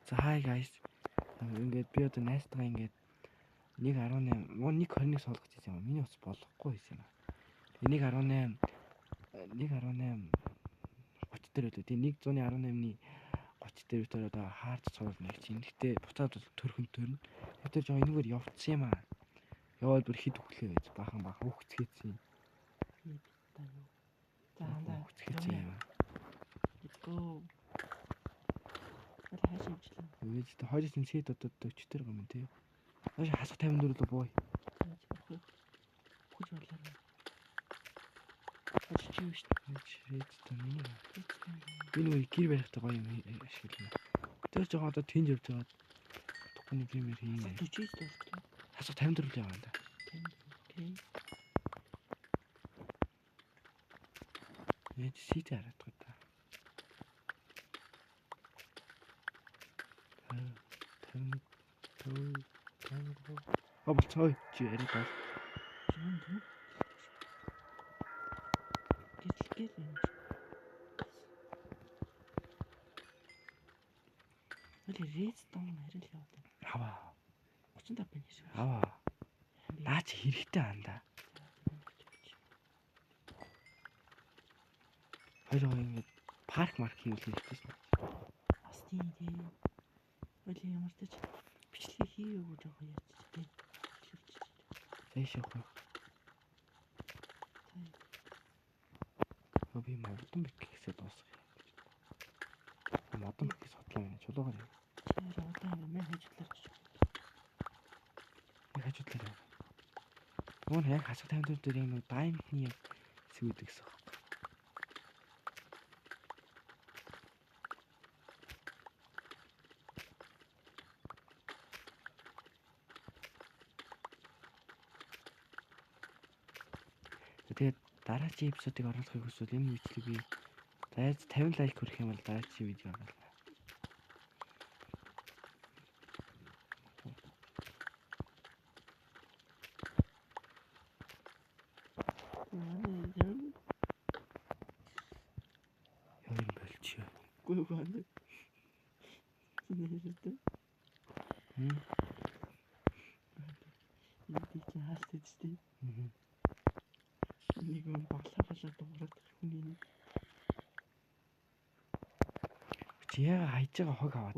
За hi guys. Ингээд би одоо найстайгаа ингээд 1.18 1.21 суулгаж ирсэн юм. Миний ус болохгүй байсан юм. Тэгээ 1.18 30 дээр өдөө. Тэгээ 118-ны 30 дээр өдөө одоо хаард цуулна гэж чинь. Гэхдээ буцаад төрхөн төрнө. Тэр жоо энэгээр явцсан юм аа. Яваад бүр хид өглөө гэж бахан хөвгцгээсэн. За андаа. Хөвгцгээсэн юм. Let's go. Хаашаа хэмжлээ. Өвөж тэ хойд тэнцээд одоо 40 дээр гомн тий. Хаашаа хасах 54 л боо. Хүч болоо. Хачиж юу шүү дээ. Миний. Би нэг гэр барихтай гоё юм ашиглана. Тэр жоохон одоо тэнд явж байгаа. Тухайн пример хийм. 40 дуртай. Хасах 54 л яваа да. Окей. Яа сит хараадгүй та. Болцоо чи яриад бол. Гэтэл юм. Өдөр редстон харил яваад. Аваа. 35 байна шүү. Аваа. Наа чи хэрэгтэй андаа. Хоёроо ингэ парк марк хийвэл хэрэгтэй шнэ. Бас тийм. Өдөр ямар ч бичлэг хийгээгүй жоохон яач тийм. Зэш явах. Би модон бик гэсээ дуусах юм. Модон бик судлаа юм. Чулуугаар юм. Тэр одоо мэн хажуудлаарч. Хажуудлаар. Уун яг хасах 54 дээр яг нэг даймтны хэсэг үүд гэсэн. Тэгээд дараагийн эпизодыг оруулахыг хүсвэл энэ бичлэгийг зайд 50 лайк хүрэх юм бол дараагийн видео оруулна. Яа юм болчих. Гүү банд. Нэрдэ. Энд чи хаалт идэж. Нэг юм баглаа дуурайх хүний. Чи яа хайж байгаа хог аваад.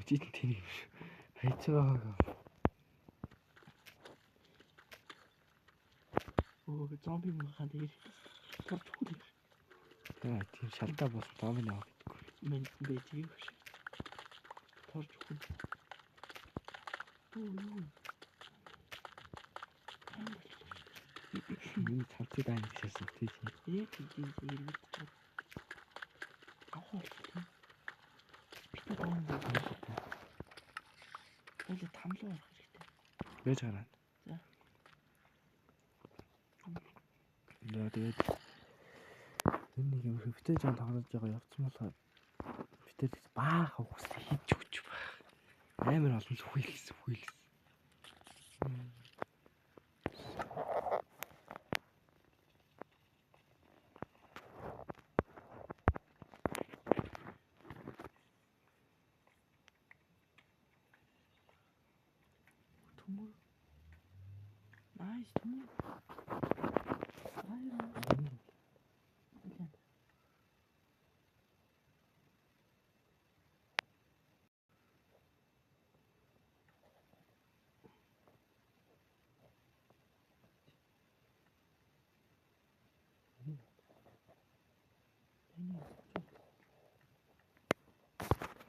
Чид тэнийг хайж байгаа хог. Зомби махад ирэх. Торчгүй. Яа тийм шалтаа болсон зомби наа гэдэггүй. Мен бэж юу. Торчгүй. Миний цавцыг даан гэсэн тийм. Тийм ирээд. Авах. Бид одоо тамлуу орох хэрэгтэй. Бэж гараа. За. Яа тэгээд энэ нэг юм хөвтэй жан тоглож байгаа явцсан болохоор битэр бааха үхсээ хийж өгч баг. Амар олон сүхэлс. Nice.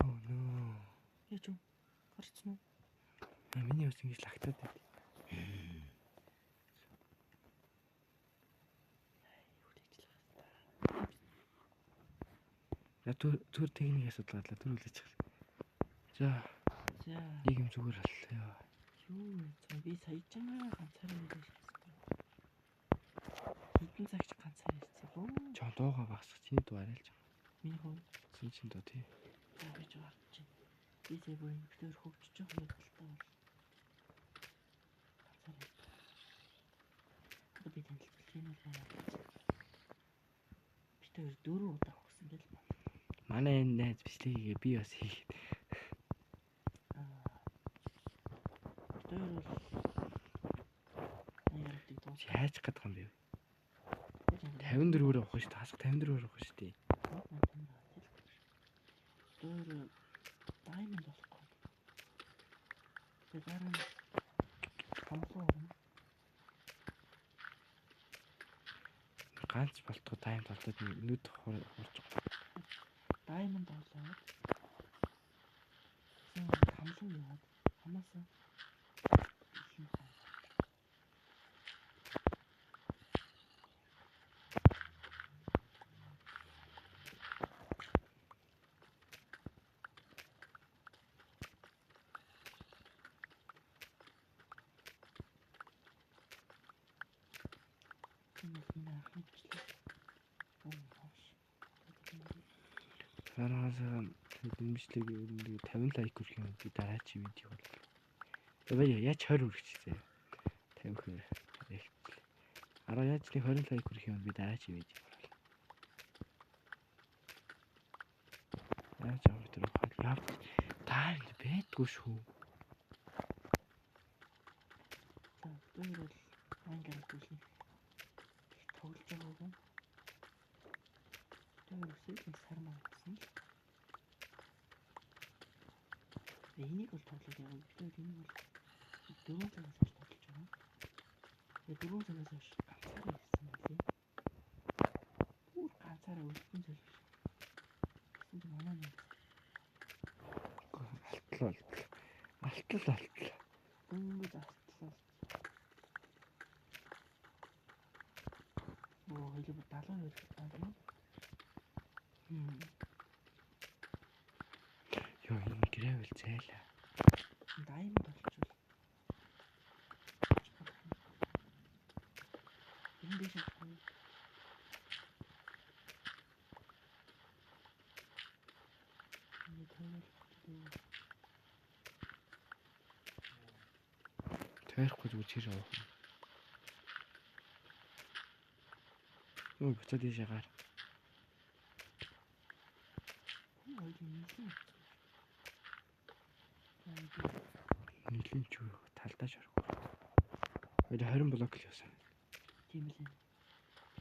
Oh no. Яа ч юм. Гарцсан уу? Миний ус ингэж лагтаад байд. За түр техник асуудал түр үлээчих. За. Нэг юм зүгээр боллоо. Юу би саяжгаа ганцаараа ирсэн. Хитэн цагч ганцаар ирсэн бөө. Жоо дууга багсах чиний дуу арай л жоо. Миний хөө. Чин дуу тий. Яаж гарч чинь. Би зөв өнөختөр хөгжиж байгаа юм талтай бол. Ганцаар. Би танилцуулсан юм байна. Би тэр 4 удаа хөгсөн гэл. Манай энэ найз бичлэгийг би бас хийгээд. Тэр бол яагаад дуус Яаж гадах юм бэ? 54-өөр авах шүү дээ. Хасах 54-өөр авах шүү дээ. Тэр diamond болохгүй. Тэр дараа нь хамсуу орно. Ганц болтгоо тайм толтод нүд хурж. Diamond болоод. Хамсуу яваад хамаасаа Хараасаа дэмжлэг 50 лайк хүрэх юм би дараагийн видео бол. Тэгээ яаж 20 хүрчихсэн. 50 хөр. Араа яаж нэг 20 лайк хүрэх юм би дараагийн видео бол. Яаж авах тэр хаа тайм байтгүй шүү. Тэр бол англи хэлний тоглож байгаа юм. Тэр үсэг сармаа гэсэн л. Энийг бол тоглож байгаа. Тэр энийг бол 4 цагаас хойш тоглож байгаа. Тэгээ 4 цагаас хойш ганцаараа ирсэн байлээ. Бүр ганцаараа үлдсэн зүйл. Гэсэн чинь манай нэг Алтлаа. дөнгөж алтлаа. Оо хэлбэр 72 байна. Йоо энэ грэвэл зайлаа. Diamond болчихвол. Энэ дэш авах. Тойрохгүй зүгээр чир авах. Өө буцаад ийшээ гар. Нилийн ч юу талдаа шорох. Хоёул 20 блок л явсан. Тийм л энэ.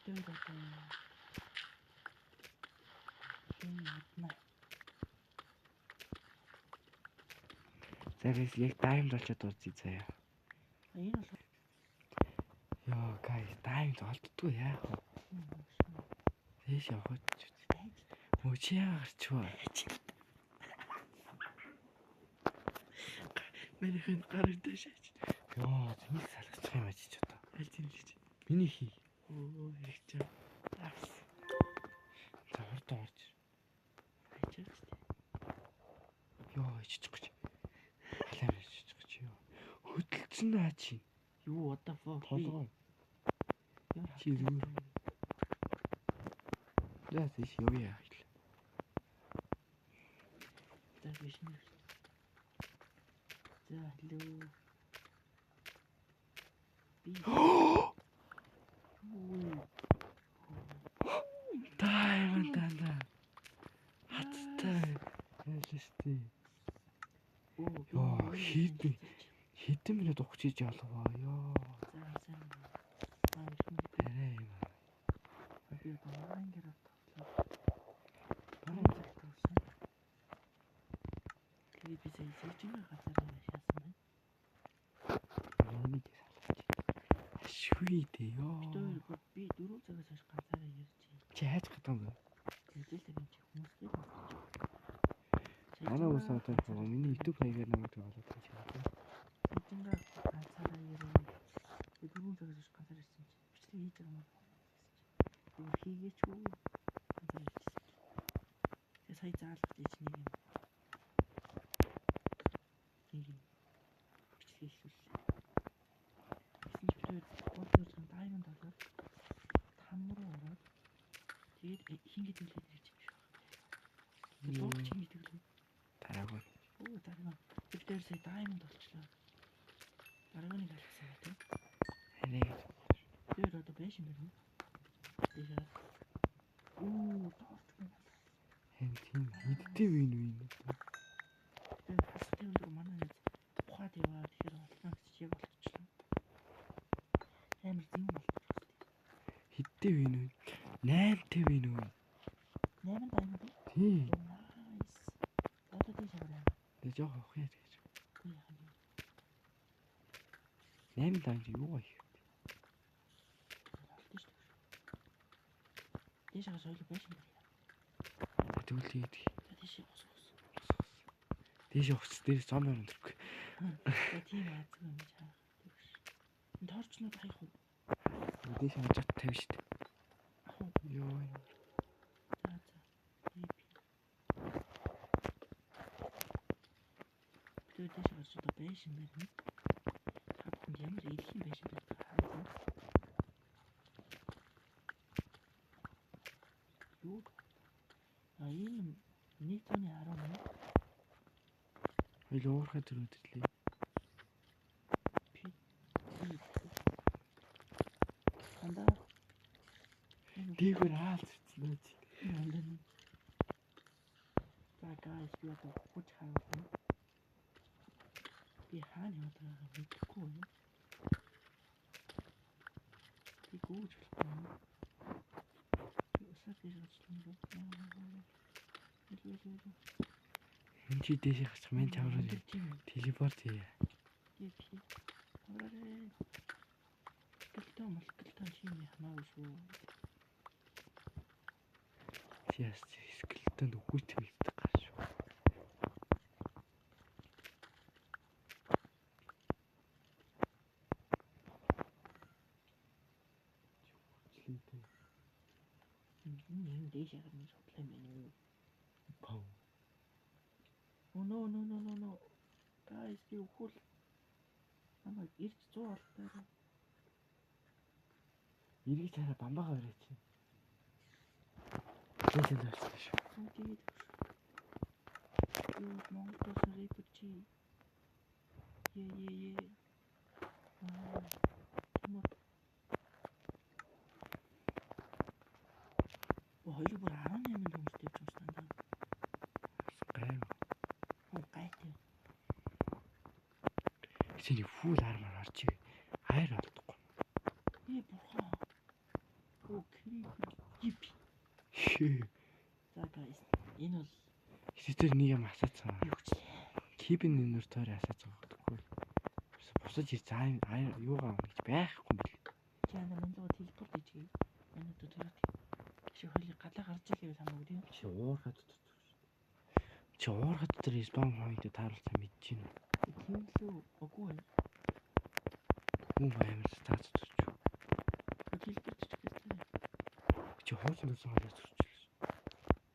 Тэр одоо энэ Зэрэг яг тайм болчиход дуусчих заяа. энэ бол Йоо guys тайм олддгүй яах вэ? Тэш явах ч. Мөчөө гарчваа. Миний гар дэшээч. Йоо зэмэл салгачих юм ач ч одоо. Аль тийм л гэж. Миний хий. Оо хэрэгч. За хурдан орж. Хайчаач. Йоо иччих гэж. Халаам иччих гэж ёо. Хөдөлцөн наа чи. Юу what the fuck? Толгой. Чи юу? Яа тийш явъя. За биш нэ. За hello. Тайван тана. Хаттай. Ялсти. Йоо хитэн минут ухчихж ялгаа ёо. За. Арай юм. Би бараан гэрээ тоглоо. Бараан тоглосон. Тэгээд би сая сүүжин газар шаасан байна. Энийг салгаж. Шүи дээ ёо. Би 4 цагаас хойш ганцаараа ярьж байна. Чи хайж гадаг юм бэ? Хэлжэлтэй юм чи хүмүүстэй. Манай ус одоо миний YouTube хаягаар намайг тоглоод байж байгаа. Сүүжин ганцаараа ярьсан. Би 4 цагаас хойш ганцаар ирсэн чи. Бичлэг хийж байгаа юм байна. Хийгээч үү. Тэгээ сая заалгаж ич нэг юм. Бичлэг хийлүүлээ. Гэсэн чи тэр бодож diamond болоод там руу ороод тэгээд хин гэдэг л ирж юм шиг байна. Лог чи гэдэг л. Дараагүй. Оо дараа. Тэр дээр сая diamond болчлоо. Дараагийн алгасан тийм. Энийг Тэр одоо бэш юм байна. Тэгээ. Оо тоорч байна. хэн тийм. Хиттэй вин вин. Тэгээд хасалтын өндөр манай нэг ухаад яваа тэгэхээр болно гэж яг болчихлоо. Амар зэвэн болчихсон. Хиттэй вин вин. 8-тэй вин вин. 8 дайм үү? Тий. Nice. Одоо тийм шавраа. Тэг жоох авах яа гэж. Үгүй яах юм. 8 даан чи юу их. Болтой шүү. Дээшээ соёл байж юм байна. Тэгвэл тэгээд Дээшээ босгоос. дээш өгч дээр зам өнөрөх. Тийм азгүй юм чаа. Энэ торчнууд хаях уу? Дээш хажууд тавь штт. Йоо. За. Тэгээд дээшээ гарч одоо байшин байна. Та бүхэнд ямар илхэн байшин байдаг хараа. Юу? Энэ 1.11 Хоёул уурхай төр өдөрлээ. Андаа. Дийгэр хаалцсан үү? За guys би одоо хүч хаална. Би хаана яваад байгаагаа мэдэхгүй байна. Би гүйж болохгүй. Усаад гэж бодсон юм байна. Энд чи дээш гарчих мен чавраа телепорт хийе. Тий. Аваарэ. Гэлтэн чи хамаагүй шүү. Чи яс скелетонд үхэж тэмэлдэг гар шүү. Энэ дээшээ гарна судлаа юм байна уу? Пау. Oh no. Guys би өхөл. Намайг ирж 100 олтойроо. Иргэж хараа бамбаага өрөөч. Тэтэл болсон шүү. Тэгээд юу Монголоос рэпер чи. Е. Хоёул бүр 18 хүнтэй явж байгаа юм Гайв. гайтай. Чиний фул армор орж ив. Хайр олдохгүй. Бурхан. Окей. Йипи. За guys, энэ бол Хитэр нэг юм асаацсан. юу ч Кибин инвентори асаацсан гэхгүй. Бусаж ир заа юугаа гэж байхгүй юм бэл. чанаа мандаа телепорт хийчихье. Энэ одоо тэр чи хоёул гадаа гарч ирэхээ хамаагүй тийм. Чи уурхад дотор спам хойд тааруулсан мэдэж байна. Тийм лүү. Үгүй ээ. Хүн амар стац төрч. Телепорт хийчихээ. Чи хоосон дуусан халаас төрчихлээ.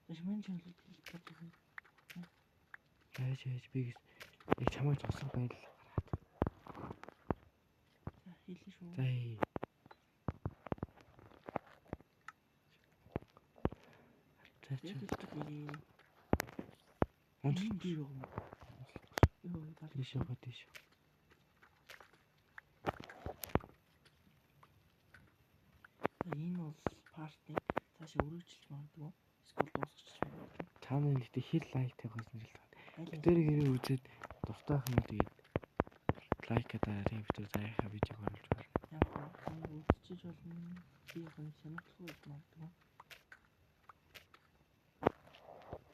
Тэш мен ч телепорт хийх. Яаж би яг чамайг зогсох байл. За хийлээ шүү. За. Онцлог юу юм? Юу тийш яваа тийш. Энэ бол партиг цаашаа өргөжлөж магадгүй. Эсвэл дуусгачих магадгүй. Та нар гэхдээ хэл лайк тавихаас нэрэл байна. Тэр хэрэг үзээд дуртайх юм тэгээд лайк дараарай битүү заяаха видео оруулж байна. Яг гоо үзчихэж болно. Би яг сонирхолтой байж магадгүй.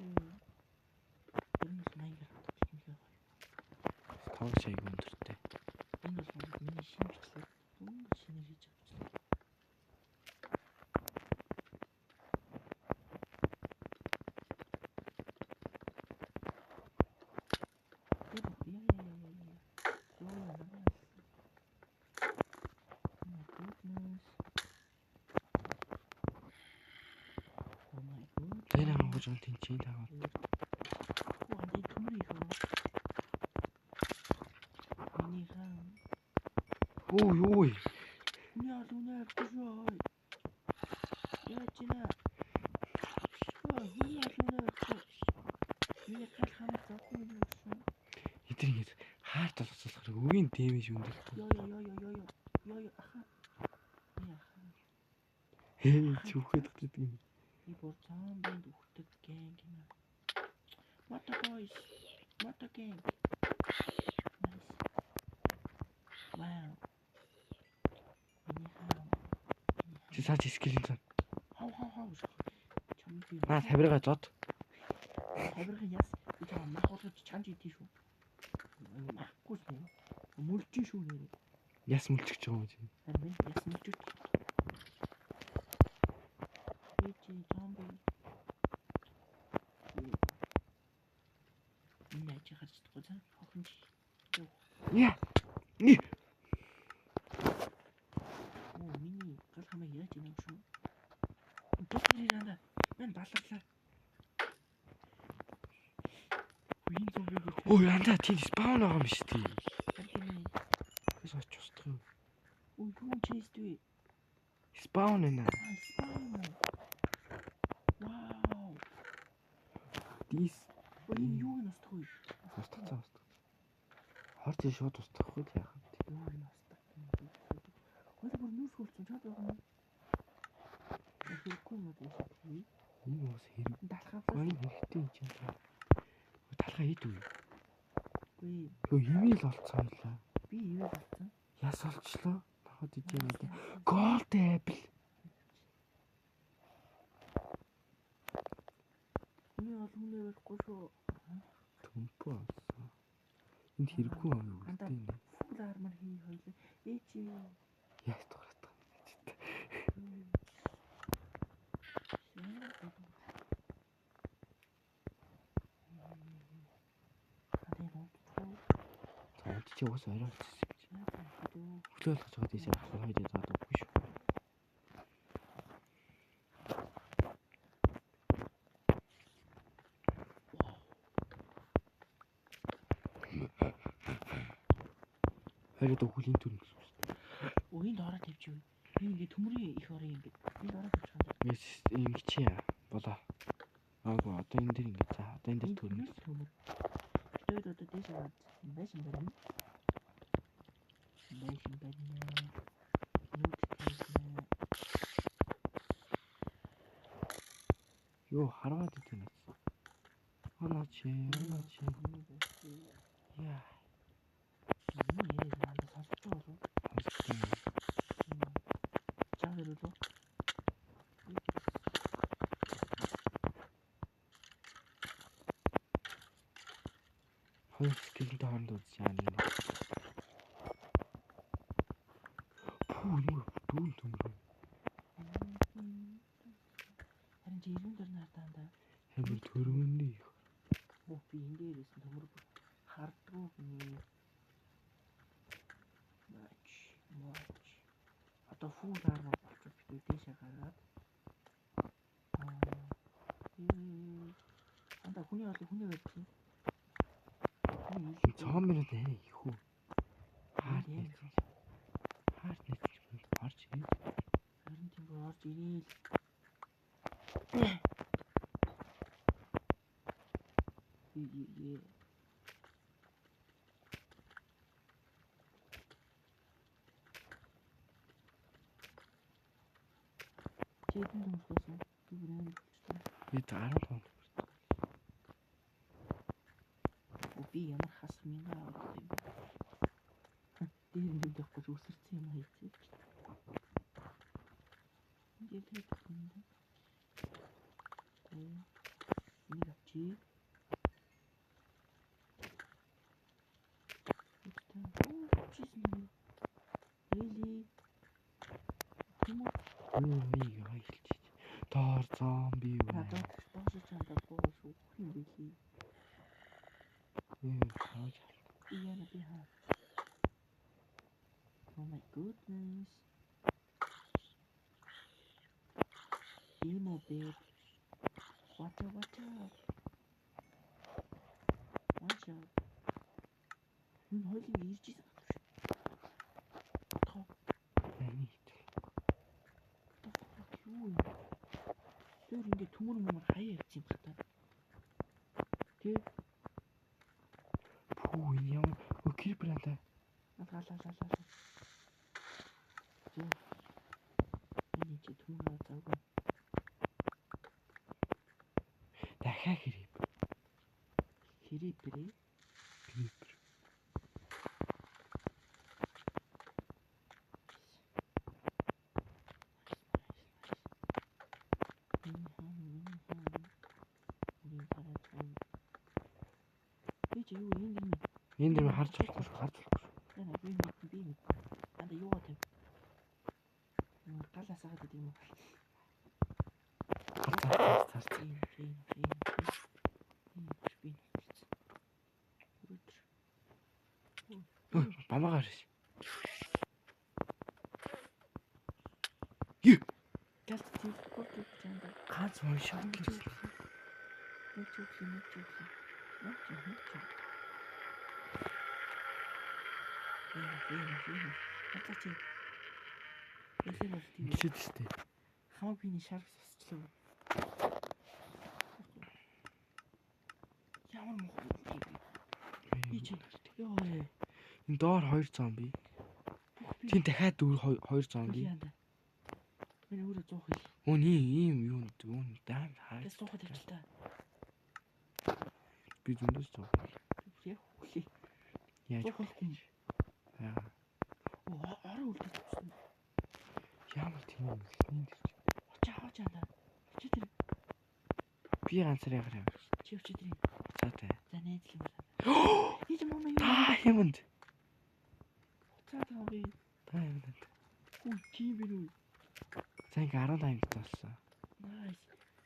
Энэ Майнкрафт тоглох юм байна. Тав шайг өндөртэй. Энэ бол миний шинжлэх дөнгөж шинээр хийж авчихсан. Тэр хангаж он тэнцээ таагаад. Ой, төмөр их аа. Миний хаан. Оо юу вэ? Үнээр тушой. Яачина. Үнээр. Миний хал хамт зовхон юм шүү. Эдгээр ингэж хаарт толгоцолохоор өвгийн дэмэж өндөр. Йоо. Аха. Хээ чүхэд гэдэг юм. Би бүр зомбинд үхдэг гэнг юм. Motor boys. Motor gang. Nice. Wow. Чи саач скилэн цаа. Хав. Чам би. Аа тавиргаа зод. Тавирхан яс. Би чам мах болгож чанж идэх шүү. Махгүй ч нэ. Мүлжин шүү нэрээ. Яс мүлчж байгаа юм чи. Харин яс мүлжиж. Ичи зомби. Энэ ачи харж чадахгүй цаа. Хохинч. Яа. Оо миний гал хамаа яаж юм шүү. Доктор ирэнда. Мен баларлаа. Үин зомби. Өө янда тийм спаун байгаа юм шүү дээ. Харин Тэс оч устгах юм. юу чэйствэ. Спаун нэ. Вау. Дис. Үин юу настах вэ? Устгах. Хорч шууд устгахгүй л яах вэ? Юу настах. Хөөе бүр нүүс хөлцөн чад байгаа юм. Хэрэггүй юм уу? Энэ уус хэрэг. Талхаа. Гой хэрэгтэй юм чинь. Талхаа ид үү? Үгүй. Хөө имэйл олцсон байлаа. Би юу болсон? Яс олчлоо. Нахад ижээ нэг. Gold apple. Миний олгоны байхгүй шүү. Төмпөө олсон. Энд хэрэггүй юм уу? Фул армор хий хоёлаа. Ээчи. Яс тугаратах юм чи. Цаад чи уус орой олчихсан юм чи. Хөглөөлж байгаа дээшээ авах хоёрыг заадаг үгүй шүү. Хоёроо хөлийн түр гэсэн шүү дээ. Үеийн доороо тавьчих. Би ингээ төмрийн их орон ингээ. Энэ доороо тавьчих юм. Yes, ингэчи яа. Болоо. Аагүй одоо энэ дэр ингээ. За одоо энэ дэр төмөр. Тэгээд одоо дээш аваад байшин барина. Юу хараад идэв нас. Анаач. Яа. Энэ яа надад сонсож байгаа болов? Чаавэр үү? Хоёр скилтэй хооронд үзэж яана нэ. Пүү юу дүүл төмөр. Харин чи ирүүн дээр наатаанда. Хэмээр төргөний их. Оо би энэ дээрээс төмөр хардгуу гинэ. Мач. Одоо фул армор болчих би дээшээ гараад. Анда хүний байсан. Зомбинд нэ их үү. Харт нэг орж ирээ. Харин тийм орж ирээл. Чэдэн дүүсэн. Би бүрэн болчихсон. Би 10 тоног. Би ямар хас минаа авах юм. Дээр нэг явахгүй үсэрсэн юм хийчихээ. Ингээд хийх юм. Нэг авчи. Really? Юу хэлчих. Доор зомби юу. Надад доошо чамд боож үгүй юм билий. Хаач. Яна би хаа. Oh my goodness. Emo babe. Watch out. Watch out. Мөн хойлыг ирж ийсэн гэдэг шүү. Тоо. Юу юм? Тэр ингээд төмөр мөр хаяа явчих юм байна. Тэ. Пүү юм. Окей бранда. Алгалаа. Тэ. Энэ чи төмөр аваагүй. Дахиад хэрэг. Снайперээ. Снайпер. Бич юу энэ юм. Энд дэр харж болохгүй шүү. Харж болохгүй шүү. Яна би нэг. Анда юугаа тавь. Галаас агаад гэдэг юм уу? Цаас. Тийм. Бамаагаар ш. Галт тийм хурд чанда. Ганц уншаа гэж. Нэг чөглөө. Хатаа чи. Эхлээд бол тийм. Хэлээд штэ. Хамаг биний шарх сосчлоо. Ямар мохоо. Би чи. Ёо. Энэ доор 2 зомби. Тийм дахиад 2 зомби. Миний өөрөө 100 хэл. Өө ийм юу даан хаа. Тэс 100 хэл та. Би зөндөөс зов. Яг хүлээ. Яаж болохгүй. Аа. Оо араа үлдээчихсэн. Ямар тийм юм бэ? Очоо анда. Чи тэр Би ганцаар ягараа. чи тэр. За тэ. За найзлаа байна. Ич мама юу? Та юмд. Цаатаа би. Та юмд. Үгүй тийм би нү. За ингээ 15 гэж болсон. Найс.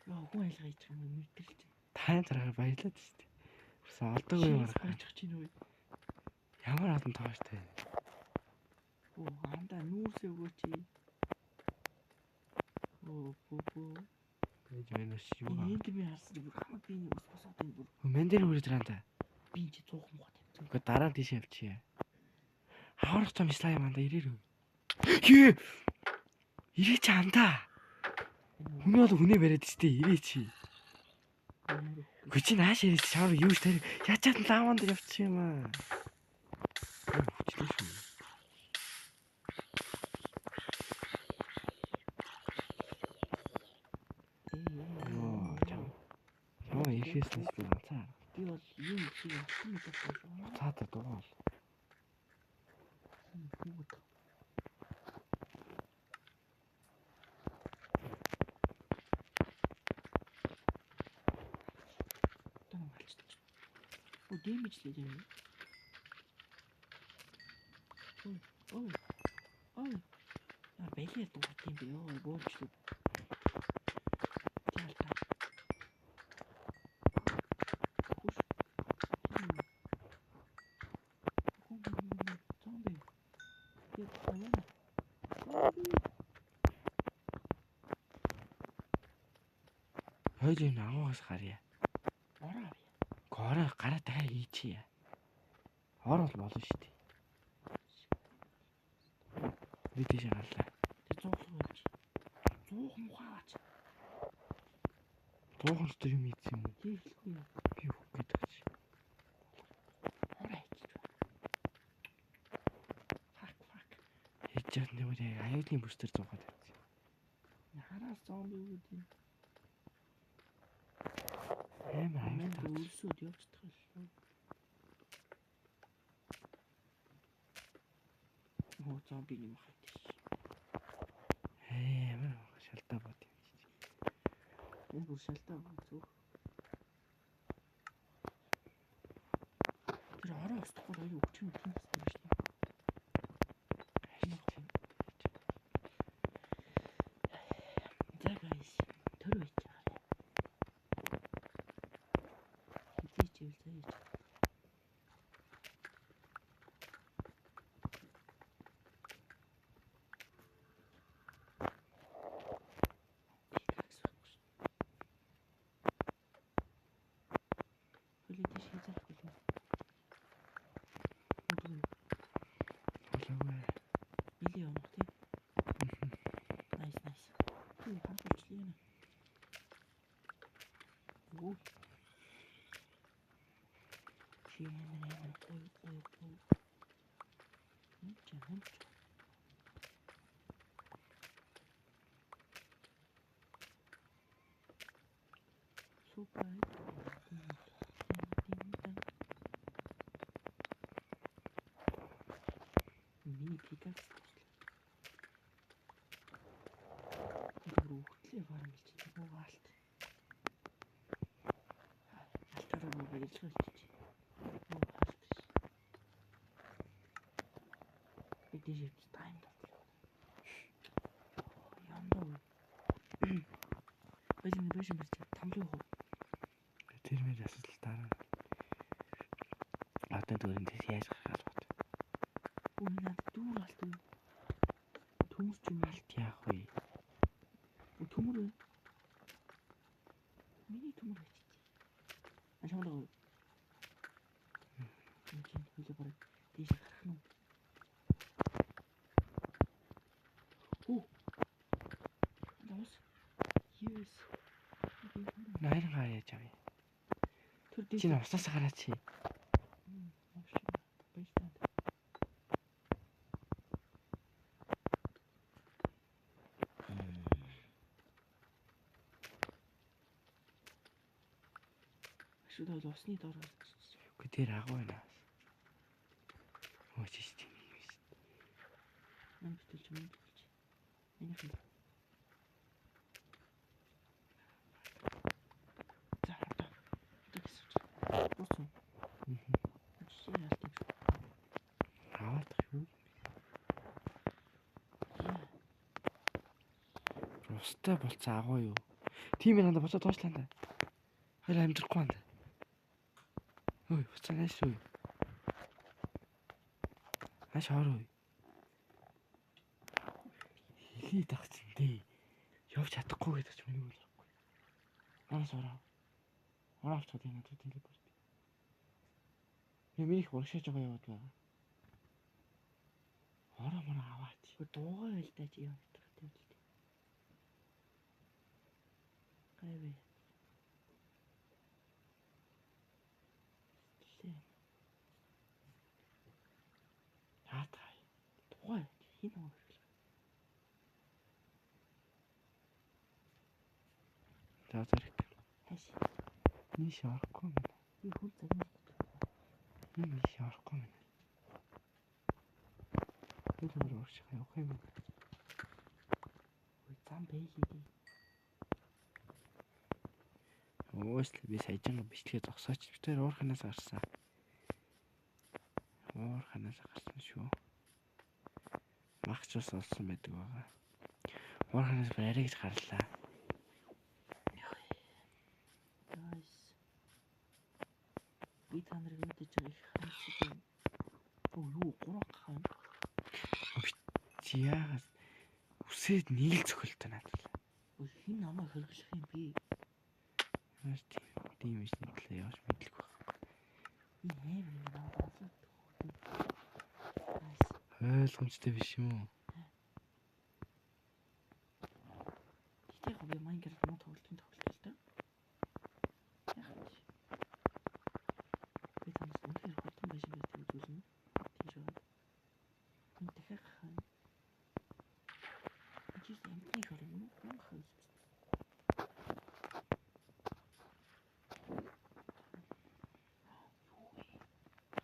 Яа хүн айлгаа ич юм мэдэрч. Тань зараа баялаад штэ. Усан олдоогүй юм аа. Байчих чинь үү. Ямар хатан тооштой. Оо анда нүүрсээ өгөөч. Оо боо. Гэж байна шүү. Энд би харсан бүр хамаг биний ус босоод энэ бүр. Мен дээр хүрээд тараанда. Би чи 100 муу тавьсан. Гэхдээ дараа нь тийш явчихъя. Хаврах том слайм анда ирээрөө. Хээ. Ирээ чи андаа. Хүн бол хүнээ бариад штэ ирээ чи. Гү чи нааш ирээ шавар юу штэ ячаад лаванд явчих юм аа. Хүчлээ шүү. Оо ихээс нь би ганцаа. Би бол юм чи юм бодсон. Цаатаа дугаал. Хүүг. Тань малч. Оо дэмэжлээ юм. Ой. А бэлээ дуут юм би ёо боолчлоо. Ялта. Зомби. Яа таяна. Хойлын аваас гарья. Ороо. Гороо гараа дахиад хийчихье. Орол болно шүү дээ. Би тийш гарлаа. Тэр 100 болж. 100 мухаач. 100 дотор юм ийдсэн юм уу? Хийхгүй. Би хөөх гэдэг чи. Ороо. Фак. Хийж чад нэмэр аюулын бүстэр зуухад тавьчих. Хараас зомби үүд юм. Амар Амин аюул. үлсүүд явцдаг л. Оо зомби юм хайтчих. Амар шалтаа бод юм чи. Энэ бүр шалтаа зүг. Тэр ороо устгахгүй аюу өчм юм байна шүү дээ. За guys, төр байж байгаа. Хитээчвэл заяж. Хөлөдөж хийзахгүй юм. Болоогүй. Били юм тий. Nice. Тий хамтчлаа нэ. Оо. Чимээ ой. Ничего. Супер. Пикакс туслаа. Тэр хөлтлээ фарм гэж чинь угаалт. Алтараа муу ярьж байгаа чи. Угаалт ш. Эдгээр явж тайм татлаа. Яндаа. Бэжин барьж тамлын хуу. Тэр мэр асуултаар. Одоо дөрөнд яаж гаргаад бат. Үнэ дүүр алт уу. Төмөр ч юм Алт яах вэ? төмөр үү? Миний төмөр гэж. Ашаалаа. Энд хөлөө бараг тийш гарах нь. Оо. Даас. Yes. Найран гаа яаж авъя? Тэр тийш. Чи н усаас гараач чи. Баярлалаа. Шүдэл усны доор гарч. Үгүй тэр агуу байна. Оо чи тийм юм биш. Мэн битүүлж. Энийг хэл. За одоо. Дууссан. Чи яалт юм. Аваад юу? Устай болцсон агуу юу? Тийм ээ надад буцаад тоочлаа да. Хоёул амьдрахгүй байна. Ой, буцаа нааш юу? Аш ороо. Хилий тагч дээ. Явж чадахгүй гэдэг ч миний үл байхгүй. Анаас ороо. Орооч гэдэг надад телепорт. Миний их урагшааж байгаа яваад байгаа. Ороо мороо аваач. Дуугаа байлдаа чи яа гэдэг юм бэ? Гайвэ. Яатай. Дуугаа хин уу? Заазарх. Хаш. Нийш орохгүй юм. Би хүн цагнаа. Нийш орохгүй юм. Тэр урагш явах юм. Ой зам бэлээ. Өөслө би саяжинга бичлэгээ зогсооч. Тэр уурханаас гарсан. Уурханаас гарсан шүү. Магч ус олсон байдаг байгаа. Уурханаас арай гэж гарлаа. Nice. Би та нарыг мэдээж их хамсаж байна. Оо юу 3 хаан. Чи яагаас үсээд нийл цохилтой надад. Ой хин намайг хөргөлөх юм би. Яаж тийм юм шиг л явж мэдлэг байна. Би хэв юм надад. Ойлгомжтой биш юм уу? Тэгтээ би Майнкрафт муу тоглолтын л та. Яах вэ? Би танаас үнээр хурдан байж байгаа үзүүлнэ. Тийш байна. Энд дахиад хаана? Чи эмтний хөрөнгө юм хөөс.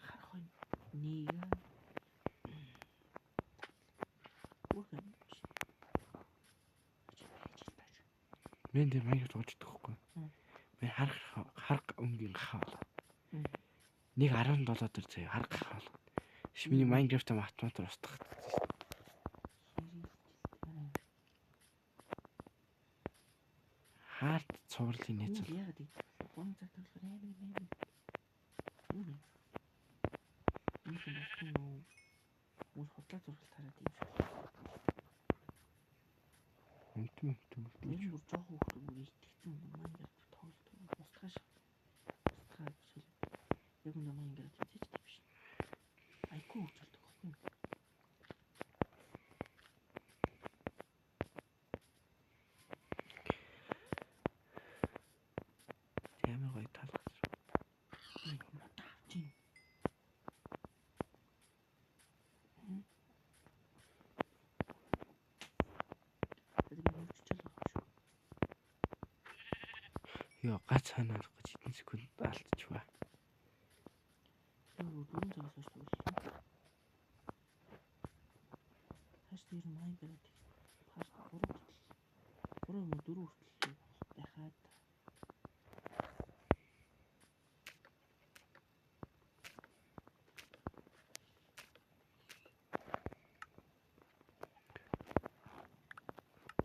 Харахын нэг Мен дээр маяг тоглож байгаа хгүй. Мен харах өнгийн гахаа. Нэг 17 төр заяа харах гахаа. Миний Майнкрафт автоматар устгах. Харт цувралын нийц. Яагаад ийм 3 цаг тоглохоор амар. Юу вэ? Энэ юм уу? Мөн худлаа зургал тараад юм шиг. Үнтэн. Энэ бүр жоох хөөхтэй бүр итгэцэн Майнкрафт тоглолт устгаш. Устгаа эсвэл яг нэг Майнкрафт хийчихдэг биш. Айкуу хурцлдаг байхгүй. Ямар гоё талх. Яа гац ханаад гэж хэдэн секунд алдчихва. Юу дөрөв цагаас хойш тоглолоо. дээр май бараад харах 3 юм уу 4 хүртэл байхад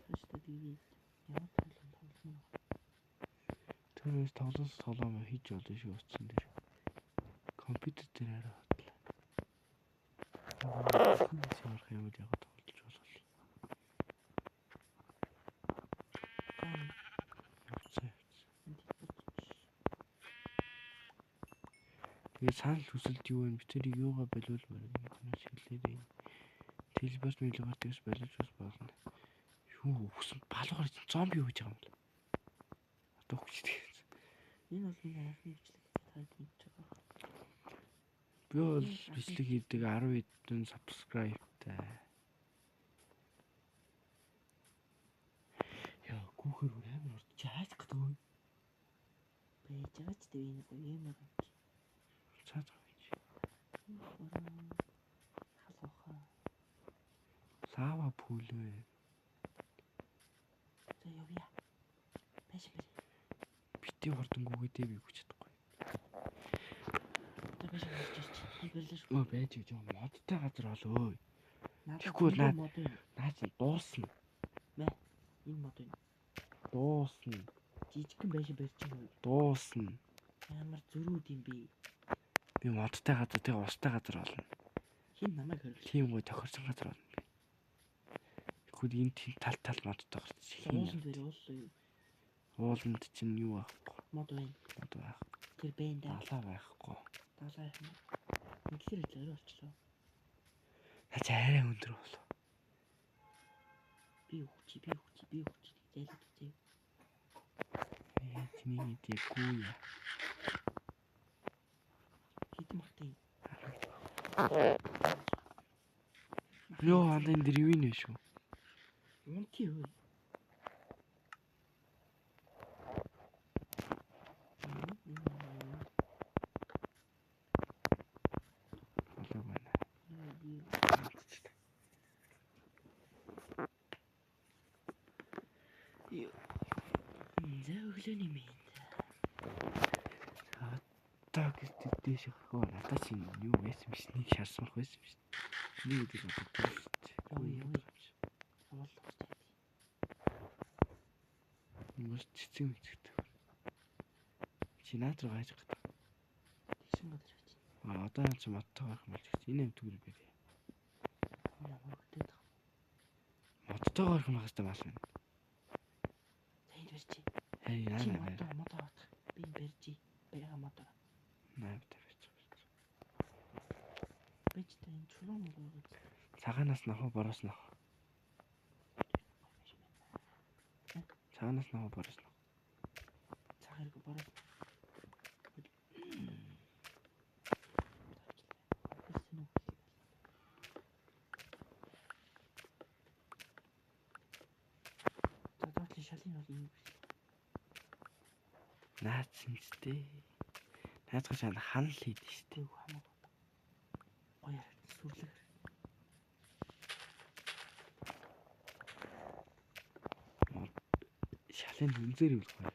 цаашдаа тэгээд ямар тоглоно. Тэрээс тоглоом хийж болно шүү утсан дээр. Компьютер дээр арай хотлоо. Ямар юм яг тоглож болно. Тэгээ санал хүсэлт юу вэ? Би тэрийг юугаа болиулмаар юм шилээрээ. Телебас мэлгээр тэгс болиж бас болно. Юу өгсөн балуугаар зомби юу гэж байгаа юм бэ? Одоо хүчтэй. Энэ бол миний анхны бичлэг таад мэдж байгаа. Би бол бичлэг хийдэг 10 хэдэн subscribe-тай. Яа, гүүхэр амар урд чи хайц гэдэг үү? Байж байгаа ч дээ энэ гоё юм аа. Цаад байгаа юм. Халууха. Лава пүлвэ. За явъя. Бэж. Бити хурдангүйгээ би хүч чадахгүй. Одоо бэж гарч ирлээ шүү. Өө байж гэж юм модтай газар болоо. Тэгэхгүй наад наач дуусна. Мэ. Энэ мод энэ. Дуусна. Жижигхэн байж барьж байгаа. Дуусна. Ямар зөрүүд юм бэ? Би модтай газар тэгээ устай газар болно. Хин намайг хоригл. Тийм гой тохирсон газар болно би. Тэгэхгүй энэ тал модтой гарч хин. Ууланд бэр ууллаа юу? Ууланд чинь юу байхгүй. Мод байна. Мод байх. Тэр бэнд далаа байхгүй. Далаа юм. Ингэхэр л өөр болчихлоо. Наач арай өндөр болов. Би хүч зайлаад үзье. Чиний мэдээгүй яа. Хитэн махтай. Йоо андын дэрвийн вэ шүү. Унти юу? Болоо байна. За өглөөний мэнд. Одоо гэдэг дэше хөө надад чинь юу байсан биш нэг шарсмах байсан биш. Нэг үдэл боддог шүү дээ. Мөн цэцэг мэцэгтэй. Чи наад руу гайж гад. Тэгшин гадар байж. Одоо ч модтой байх юм болж байна. Энэ амтгүр бэрээ. Модтой байх юм хастай мас байна. Энд барьчих. Хей яа. Мод авах. Би барьчих. Бага мод. Найд тавьчих. Бэж тань чулуун муу. Цагаанаас нахуу бороос нах. Цагаанаас нахуу бороос нах. Цагаарыг бороос. Шалын бол юм. Наац сэнстэй. Наацгаж ханал хийдэж штэ. Хамаагүй. Гоё сүрлэг. Шалын үнзэр юу гоё.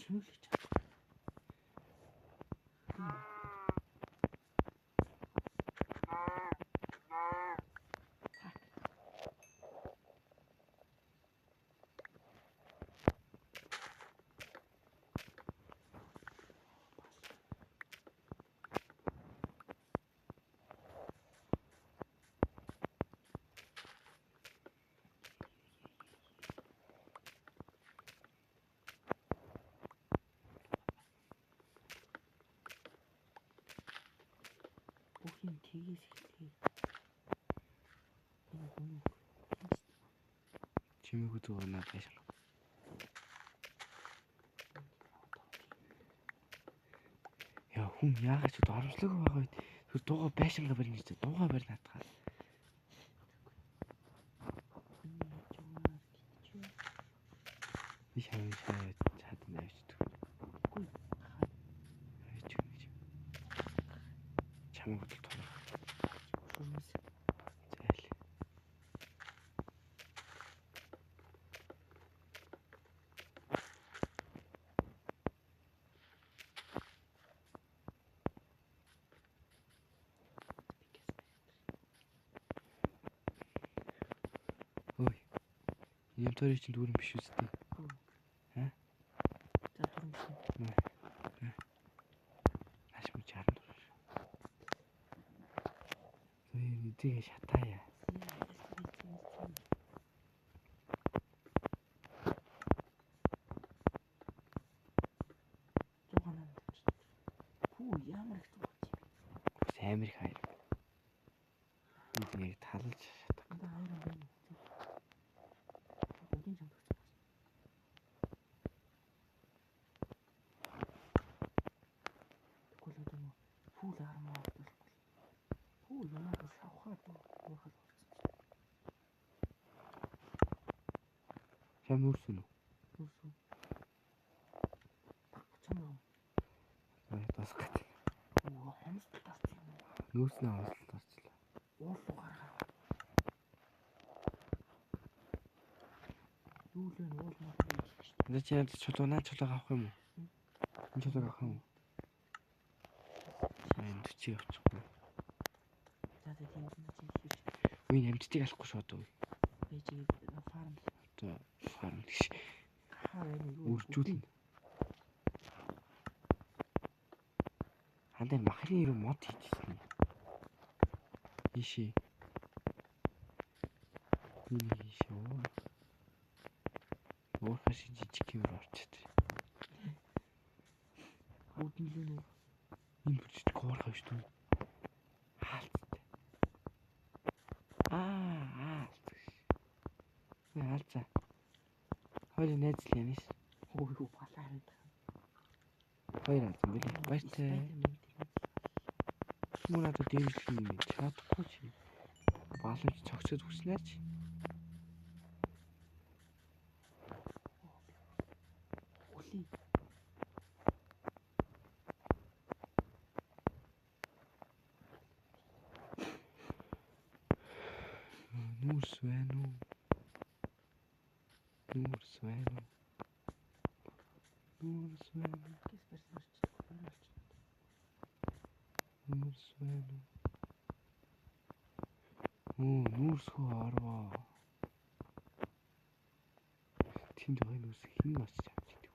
Чүлж. Бүхний тгийс хэлээ. Энэ хүн чимээг зүгээр надад байж. Яа хүн яагаад ч оромжлог байгаа үед тэр дууга байшингаа барьна гэж дууга барь надад. Би шавь чадна авчдаг. чамайг бодол тоо. Шуумас. Зайл. Ой. Ийм төрий чинь дүүрэн биш үстэй. Хэ? За түрүүн. Аш муу чарна. Ой, тэгээ шатаая. Хүү ямар их зүгч. Ус амир хайр. Энийг талж шатах. Одоо хайран байна. Бүгдийн чамд өгсөн. Тэгвэл одоо нөө фүүл армаа болох. Фүү ямар бас авахаар уухал болсон. Чам нүрсэн үү? Нүрсэн. Чамаа. Ой, тасгат. Оо, хомсдол тасчих юм. Нүрснээ онцлол тарчлаа. Уурлуу гаргаа. Юу л вэ уулмаа гэж шүү дээ. За чи яд чулуу наа чулуу авах юм уу? Энэ чулуу авах юм уу? Энэ 40 авчихгүй. За тийм чинь хийж. Үгүй амттыг алахгүй шууд уу. Бэжиг фарм. Одоо фарм гэж Хаа вэ юу? үржүүлнэ. Хандаа махрын ирүү мод хийчихсэн. Иши. Миний шоо. Уурхаш жижиг юм орчод. Бүгднэлээ нөө. Энэ бүжиг гоорхоо шүү дээ. Хаалцтай. Хаалц. Хаалцаа. Хоёрын найзл янис. Оо юу балаа юм. Хоёр азан билээ. Баяртай. Муу надад дэмжлэх юм чадахгүй чи. Баламж цогцоод хүснэ чи. Өглий. Нүрс байна уу? Нүрс байна уу? Нүрс байна уу? Гэс персонаж. Нүрс байна уу? Оо, нүрс хөө орвоо. Тэнд байгаа нүрс хин очиж авчихдаг.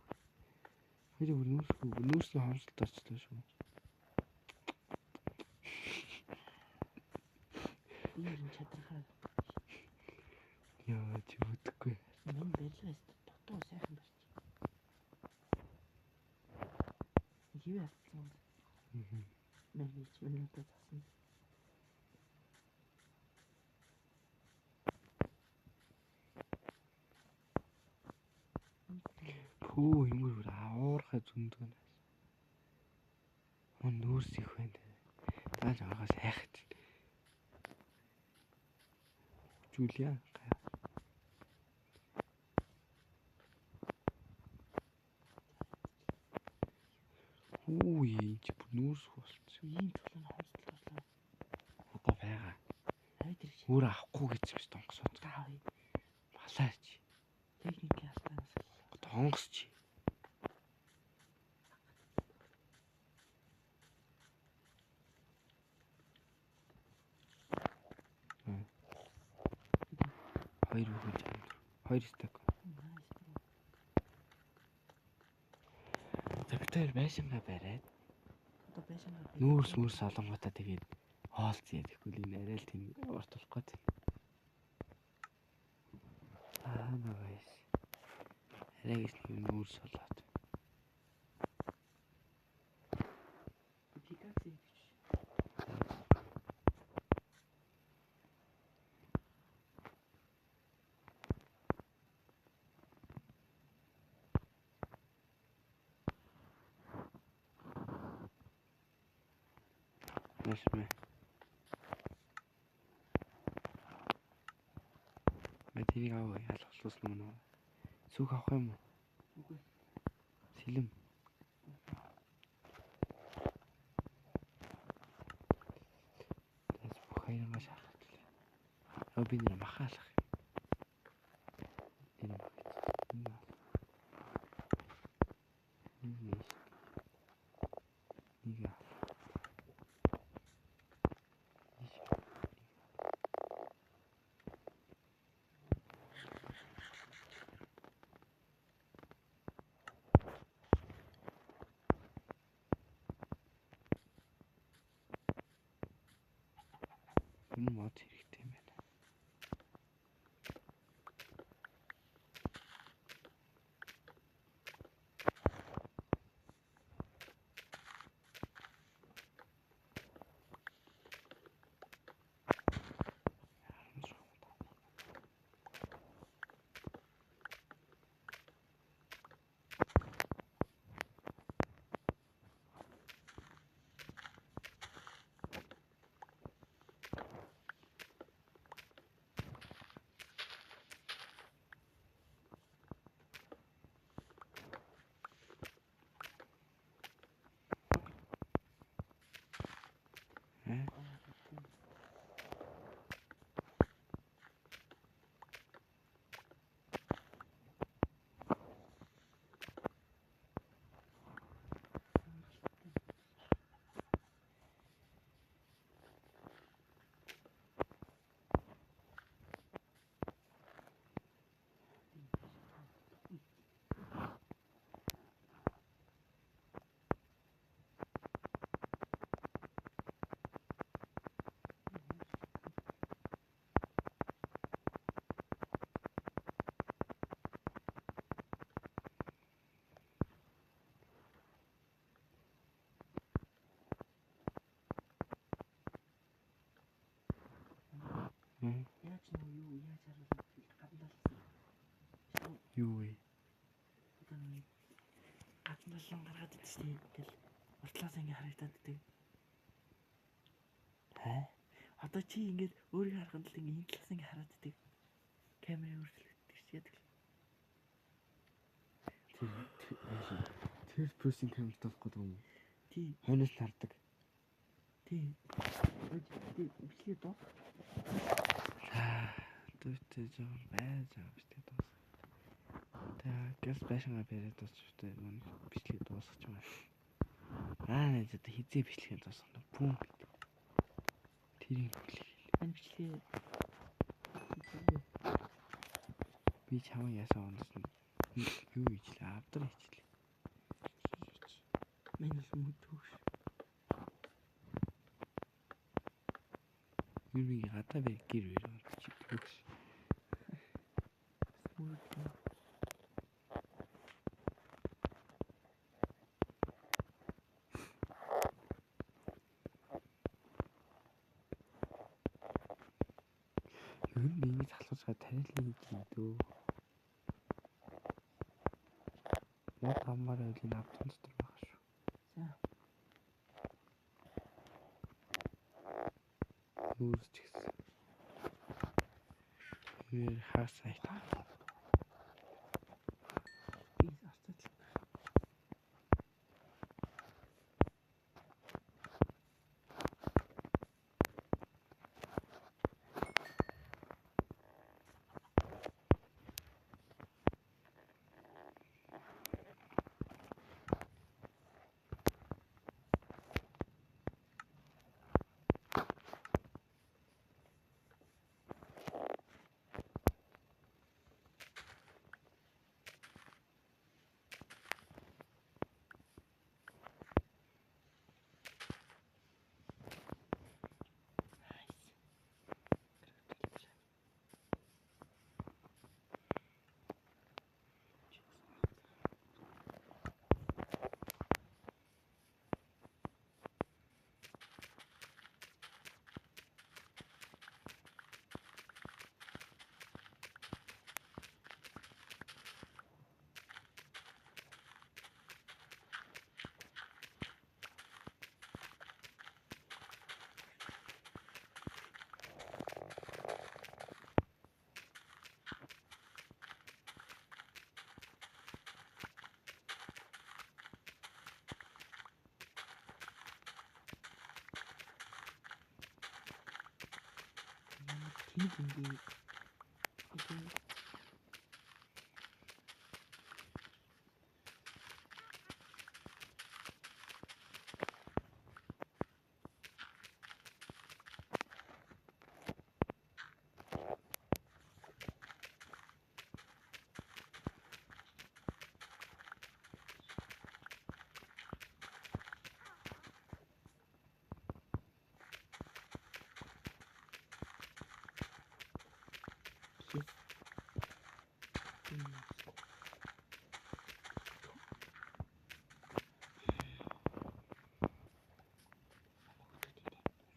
Хоёул бүр нүрсний хомсолд орчлоо шүү. Ийм чадрахаа. Яа, чи үдэхгүй. Мөн бэлээс дотоо сайхан барьчих. Юу яасан бэ? Мэн бич минутаа засан. Пүү ингэр аавархай зөндгөнөөс. Мөн нүрс их байна. Тааж агаас хайхад. Жулиа. Үу энэ чи бүр нүрс болчихсон. Ийм чулуун хомсдол торлоо. Одоо байгаа. Хавь дэрч. Өөр авахгүй гэж биш донгосоо. Таавь. Балаач. Техник ястанаас. Донгос чи. Хоёр бүхэн чам. Хоёр стак. За битээр байшингаа бариад. Одоо байшингаа. Нүрс солонготой тэгээд хоолц яадэхгүй л энэ арай л тийм урт болох гээд. Нагайс. Арай гэж нүрс солоод. Пикаци гэж. Нэшмэ. Мэднийг аваа ялгалсан юм уу? Сүх авах юм уу? Үгүй. Сэлэм. Би нэр махаалах. Энэ мах. Нэг. Энэ мод хэрэгтэй юм байна. Яаж нэг юу яаж хараад гадна Юу вэ? одоо нэг гадна лон гаргаад идчихсэн тэгэл уртлаас ингэ харагдаад идэг. Одоо чи ингэж өөрийгөө харахад л ингэ энэ талаас ингэ хараад идэг. Камерын өөрчлөлт гэж яадаг. Тэр person камер толох гэдэг юм. Тий. Хойноос хардаг. Тий. Бичлээ доо. Дүүтэй жоо байж байгаа бичлээ дуус. Гэс байшингаа бариад дуусчтай мөн бичлээ дуусгаж байна. Нэ зэ хизээ бичлэгээ дуусгана. Бүүн гэдэг. Тэрийг бүлээ. Энэ бичлээ. Би чамаа ясаа онсон. Юу хийлээ? Авдар хийлээ. Мен л мэдвгүй. Юуны гадаа бэ гэр өрөө чи төгс. Юу нэг залуусаа тарилын хийх дөө. Мод хамаар байлийн автон дотор байгаа шүү. За. Үүсч гисэн. Юу хасаа. Би арцаад. Нэг ингээ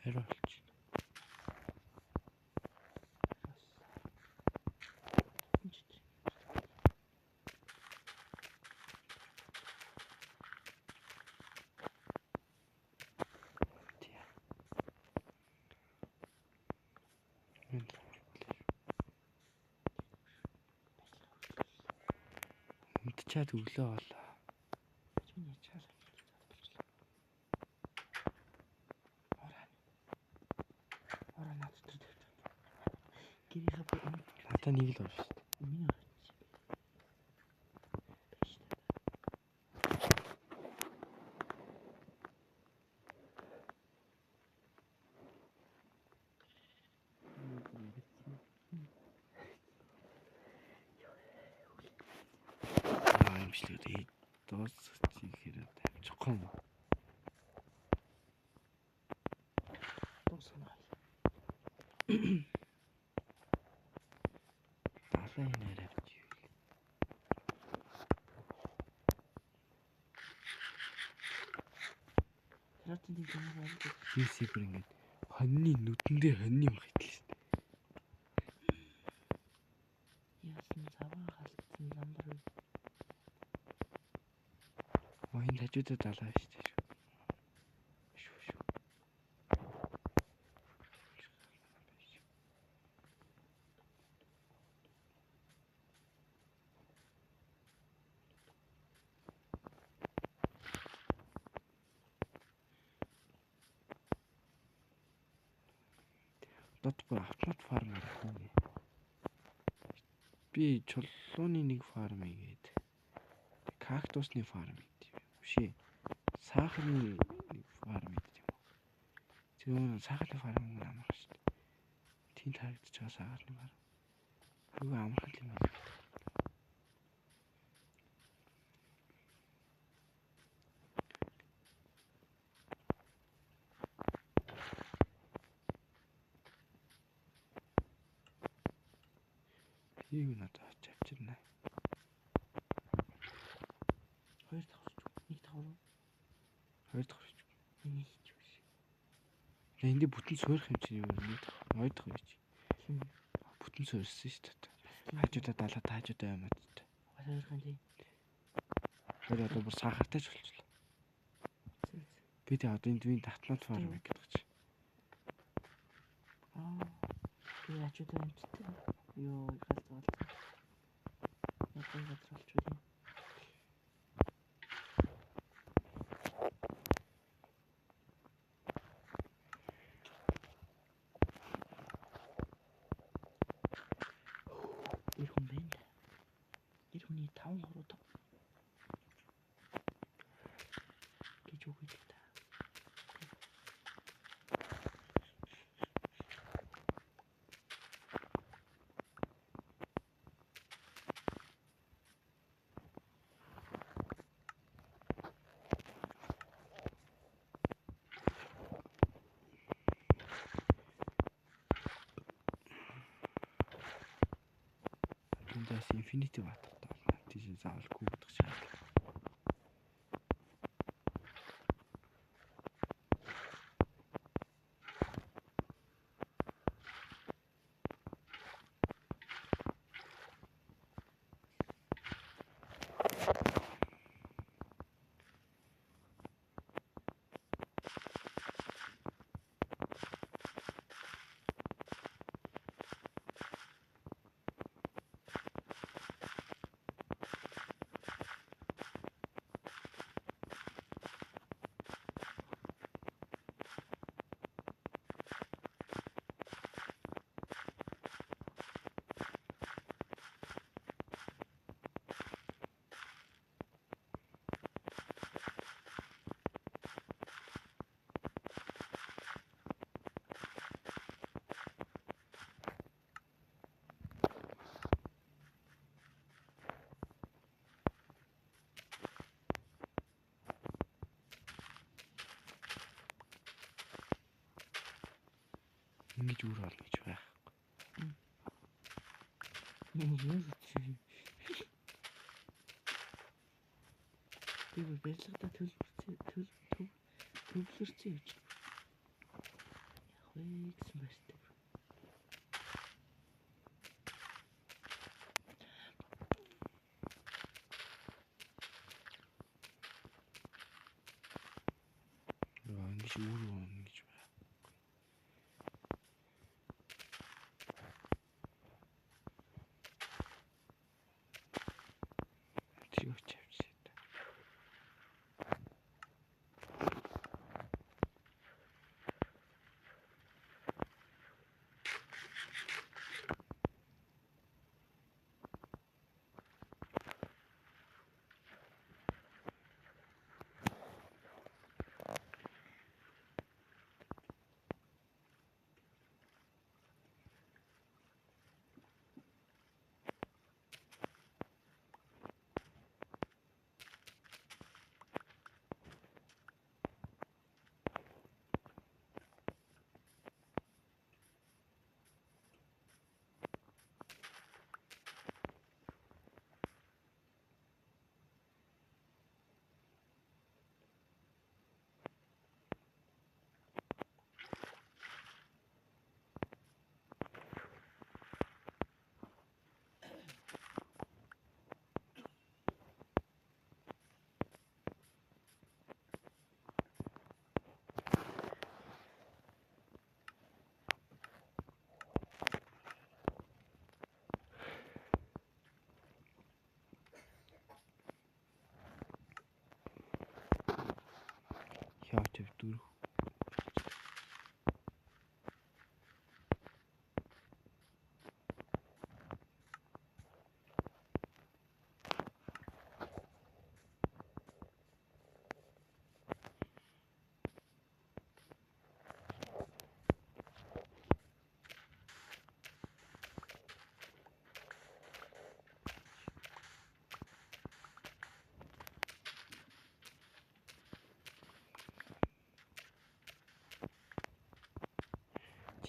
Арай болчих. Унтчаад өглөө болоо. Чиний чаалаа болчихлоо. Ороо наад дотор тавьчих. Гэрийнхээ бүр Надаа нэг л байна шүү дээ. миний Амжилттай дуусчих хэрэг тавьчихгүй юм. дуусна. Далайн нэр авчих. Тэрэтэн тийм юм байна. Сипер ингээд хоньны нүдэндээ хоньны юм хэтлээ шүү дээ. Яасан заваа халтсан ламбар үү? Моин хажуудаа далаа шүү дээ. Шүү. Дотор автомат фарм гэх юм. Би чулууны нэг фарм игээд кактусны фарм гэдэг юм. Биш. Сахарны нэг фарм гэдэг юм. Зөвхөн сахарны фарм амарх шүү дээ. Тийм харагдаж байгаа сахарны фарм. Хөө амарх юм байна.Ийг надад авчирна. Хоёр давхарч. Нэг давхар. Хоёр дахь гэж. Миний хийж биш. Энд бүтэн суурих юм чинь юу нэг хоёр дахь гэж. Хин Бүтэн суурьсан шүү дээ. Хажуудаа далаа таажуудаа юм аа. хоёрхан тий. Тэр одоо бүр сахартай ч болчихлоо. Би тэг одоо энд вин автомат фарм гэдэг чинь. Би ачаад амттай. Йоо, галзуул. Япон газар олч үү. Ирхэн байна. Ирхэний 5 гэж үгүй л та. Эндээс Infinity баттай байна. Тийм заавалгүй гэдэг шаардлага. Ингэж үр болно гэж байх. Би барилгадаа төвлөрсөн гэж. Яг вэ гэсэн байртай. Ингэж үр болно гэж байх. Тийг авчирсан. Яач өвдөрөх.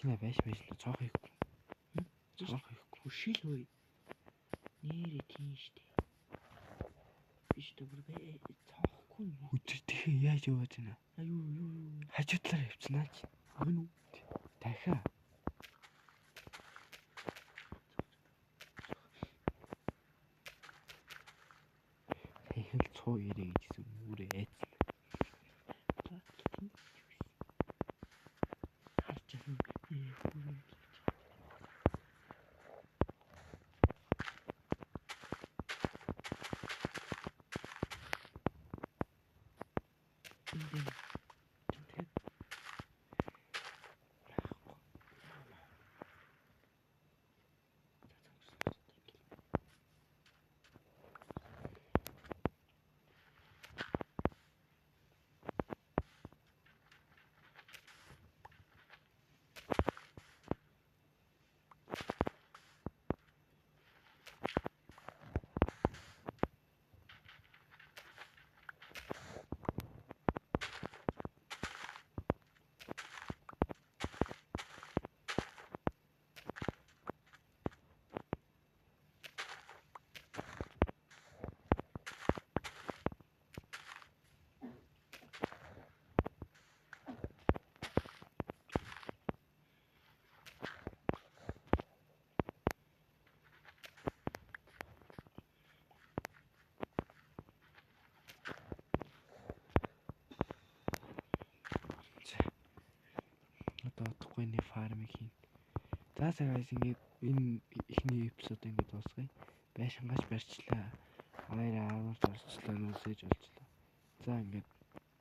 Чиний байж л цоох хийхгүй. Цоох хийхгүй. Шил хөөе. Нэрээ тийм штэ. Биш добр бай. Цоохгүй юм. Үтэртэй яаж яваад байна? Аюу. Хажуу талаар явцнаа чи. Аюу. Дахиа. Эхэл цоо ирээ гэжсэн үүрээ айцсан. Харчсан. Одоохгүй нэг фармыг хийн. За guys ингээд энэ ихний эпизод ингээд дуусгая. Байшингаас барьчлаа. Хоёроо армууд орчлоо, нүсэж олчлоо. За ингээд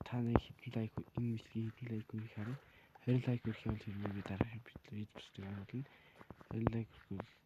та нэг хитэн лайк энэ бичлэгийг хитэн лайк хийх хараа. 20 лайк өрөх юм бол би дараагийн видео бичлэг оруулна. 20 лайк өрхөл